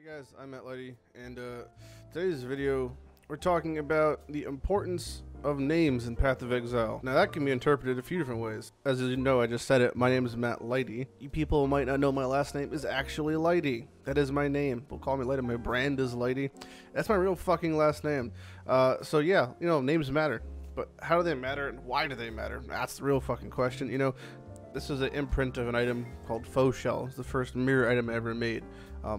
Guys, I'm Lighty, and today's video we're talking about the importance of names in Path of Exile. Now that can be interpreted a few different ways. As you know, I just said it, my name is Lighty. You people might not know my last name is actually Lighty. That is my name. People call me Lighty. My brand is Lighty. That's my real fucking last name. So yeah, you know, names matter. But how do they matter and why do they matter? That's the real fucking question. You know, this is an imprint of an item called Faux Shell. It's the first mirror item I ever made.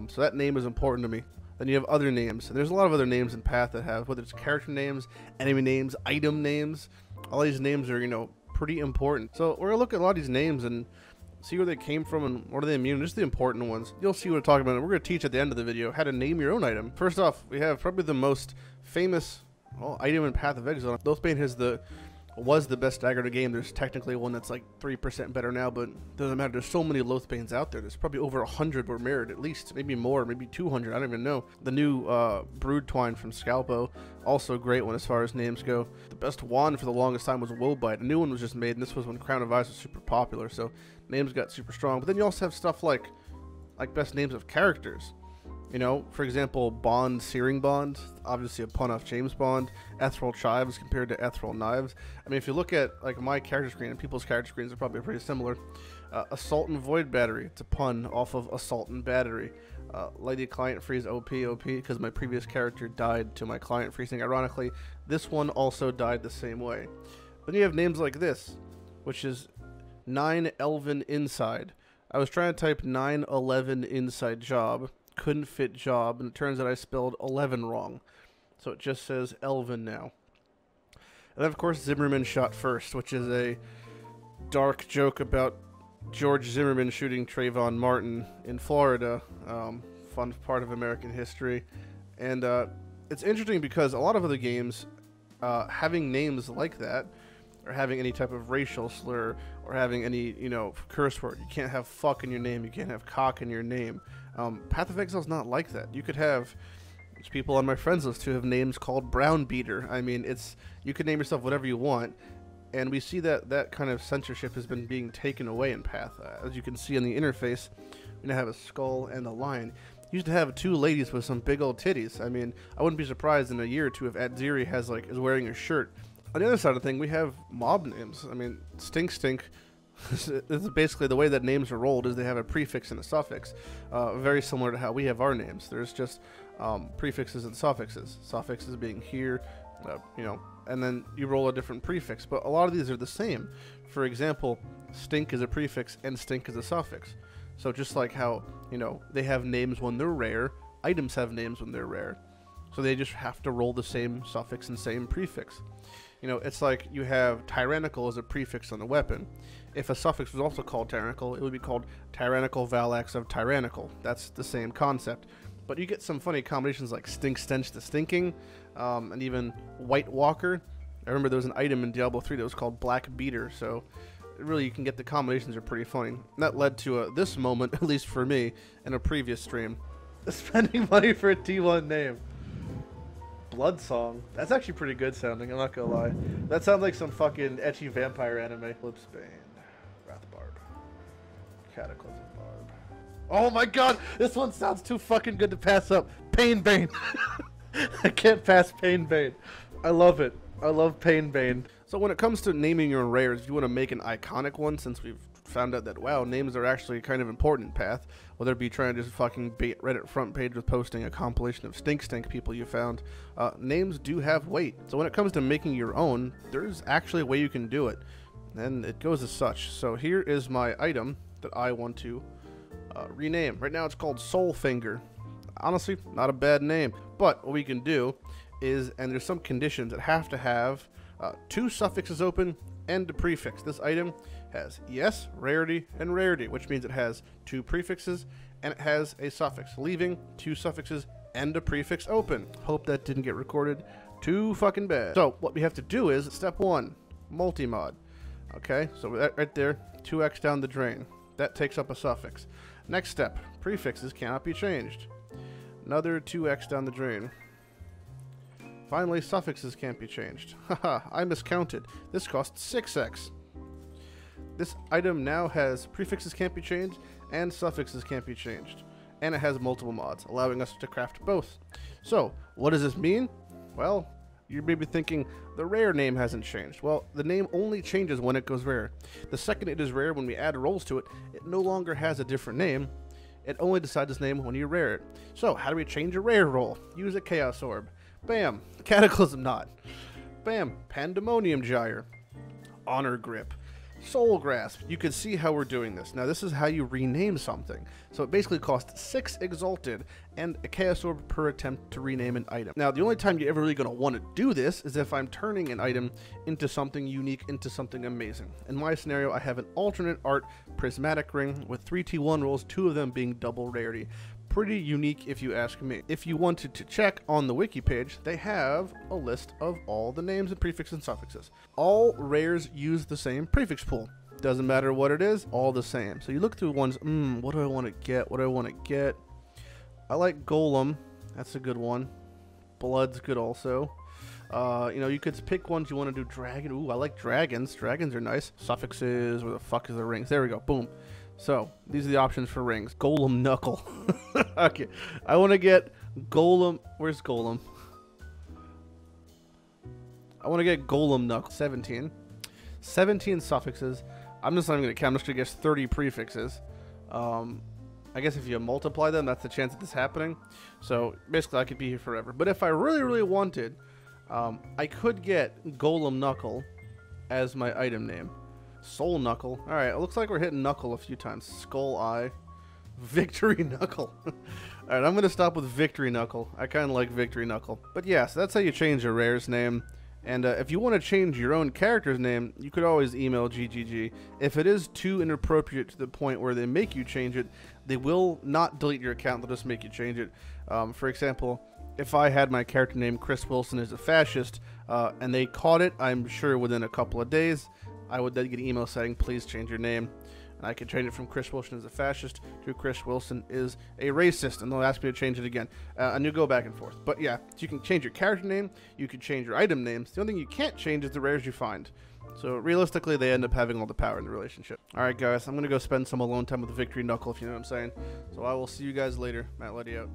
So that name is important to me. Then you have other names. And there's a lot of other names in Path that have, whether it's character names, enemy names, item names. All these names are, you know, pretty important. So we're going to look at a lot of these names and see where they came from and what are they immune. Just the important ones. You'll see what I'm talking about. We're going to teach at the end of the video how to name your own item. First off, we have probably the most famous item in Path of Exile. Loathbane was the best dagger in the game. There's technically one that's like 3% better now, but it doesn't matter. There's so many Loathbanes out there. There's probably over 100 were mirrored, at least, maybe more, maybe 200. I don't even know. The new Brood Twine from Scalpo, also a great one as far as names go. The best wand for the longest time was Woebite. A new one was just made, and this was when Crown of Ice was super popular, so names got super strong. But then you also have stuff like best names of characters. You know, for example, Bond, Searing Bond, obviously a pun off James Bond. Ethereal Chives compared to Ethereal Knives. I mean, if you look at like my character screen and people's character screens are probably pretty similar. Assault and Void Battery, it's a pun off of Assault and Battery. Lighty Client Freeze OP because my previous character died to my client freezing. Ironically, this one also died the same way. Then you have names like this, which is 9 Elven Inside. I was trying to type 911 Inside Job. Couldn't fit job, and it turns out I spelled 11 wrong, so it just says Elven now. And then of course Zimmerman Shot First, which is a dark joke about George Zimmerman shooting Trayvon Martin in Florida. Fun part of American history. And it's interesting because a lot of other games having names like that, or having any type of racial slur, or having any, you know, curse word. You can't have fuck in your name, you can't have cock in your name. Path of Exile is not like that. You could have, there's people on my friends list who have names called Brown Beater. I mean, you can name yourself whatever you want, and we see that kind of censorship has been being taken away in Path. As you can see on the interface, we now have a skull and a lion. Used to have two ladies with some big old titties. I mean, I wouldn't be surprised in a year or two if Adziri is wearing a shirt. On the other side of the thing, we have mob names. I mean, Stink. This is basically the way that names are rolled, is they have a prefix and a suffix. Very similar to how we have our names. There's just prefixes and suffixes. Suffixes being here, you know, and then you roll a different prefix. But a lot of these are the same. For example, Stink is a prefix and Stink is a suffix. So just like how, you know, they have names when they're rare, items have names when they're rare. So they just have to roll the same suffix and same prefix. You know, it's like you have tyrannical as a prefix on a weapon. If a suffix was also called tyrannical, it would be called tyrannical Valax of tyrannical. That's the same concept. But you get some funny combinations like stink stench to stinking, and even White Walker. I remember there was an item in Diablo 3 that was called Black Beater, so really you can get the combinations are pretty funny. And that led to this moment, at least for me, in a previous stream. Spending money for a T1 name. Blood Song. That's actually pretty good sounding, I'm not gonna lie. That sounds like some fucking ecchi vampire anime. Lipsbane. Wrathbarb. Cataclysm Barb. Oh my god! This one sounds too fucking good to pass up. Painbane. I can't pass Painbane. I love it. I love Painbane. So when it comes to naming your rares, if you want to make an iconic one, since we've found out that, wow, names are actually kind of important in Path, whether it be trying to just fucking bait Reddit front page with posting a compilation of stink people you found, names do have weight. So when it comes to making your own, there's actually a way you can do it, and it goes as such. So here is my item that I want to rename. Right now it's called Soulfinger. Honestly, not a bad name, but what we can do is, and there's some conditions that have to have 2 suffixes open and a prefix. This item has yes, rarity, and rarity, which means it has 2 prefixes and it has a suffix, leaving 2 suffixes and a prefix open. Hope that didn't get recorded too fucking bad. So what we have to do is step 1, multi-mod. Okay, so that right there, 2x down the drain. That takes up a suffix. Next step, prefixes cannot be changed. Another 2x down the drain. Finally, suffixes can't be changed. Haha, I miscounted. This costs 6x. This item now has prefixes can't be changed and suffixes can't be changed. and it has multiple mods, allowing us to craft both. So, what does this mean? Well, you may be thinking, the rare name hasn't changed. Well, the name only changes when it goes rare. The second it is rare, when we add rolls to it, it no longer has a different name. It only decides its name when you rare it. So, how do we change a rare roll? Use a Chaos Orb. Bam! Cataclysm Knot. Bam! Pandemonium Gyre. Honor Grip. Soul Grasp. You can see how we're doing this. Now, this is how you rename something. So it basically costs 6 Exalted and a Chaos Orb per attempt to rename an item. Now, the only time you're ever really going to want to do this is if I'm turning an item into something unique, into something amazing. In my scenario, I have an alternate art prismatic ring with 3 T1 rolls, 2 of them being double rarity. Pretty unique if you ask me. If you wanted to check on the wiki page, they have a list of all the names and prefixes and suffixes. All rares use the same prefix pool. Doesn't matter what it is, all the same. So you look through ones, what do I want to get? What do I want to get? I like Golem. That's a good one. Blood's good also. You know, you could pick ones you want to do. Dragon. Ooh, I like dragons. Dragons are nice. Suffixes. Where the fuck is the rings? There we go. Boom. So, these are the options for rings. Golem Knuckle. Okay. I want to get Golem. Where's Golem? I want to get Golem Knuckle. 17. 17 suffixes. I'm just not even going to count. I'm just going to guess 30 prefixes. I guess if you multiply them, that's the chance of this happening. So, basically, I could be here forever. But if I really, really wanted, I could get Golem Knuckle as my item name. Soul Knuckle. Alright, it looks like we're hitting Knuckle a few times. Skull Eye. Victory Knuckle. Alright, I'm going to stop with Victory Knuckle. I kind of like Victory Knuckle. But yeah, so that's how you change a rare's name. And if you want to change your own character's name, you could always email GGG. If it is too inappropriate to the point where they make you change it, they will not delete your account. They'll just make you change it. For example, if I had my character name Chris Wilson as a fascist, and they caught it, I'm sure within a couple of days, I would then get an email saying, please change your name. And I could change it from Chris Wilson is a fascist to Chris Wilson is a racist. And they'll ask me to change it again. And you go back and forth. But yeah, so you can change your character name. You can change your item names. The only thing you can't change is the rares you find. So realistically, they end up having all the power in the relationship. Alright guys, I'm going to go spend some alone time with Victory Knuckle, if you know what I'm saying. So I will see you guys later. Lighty out.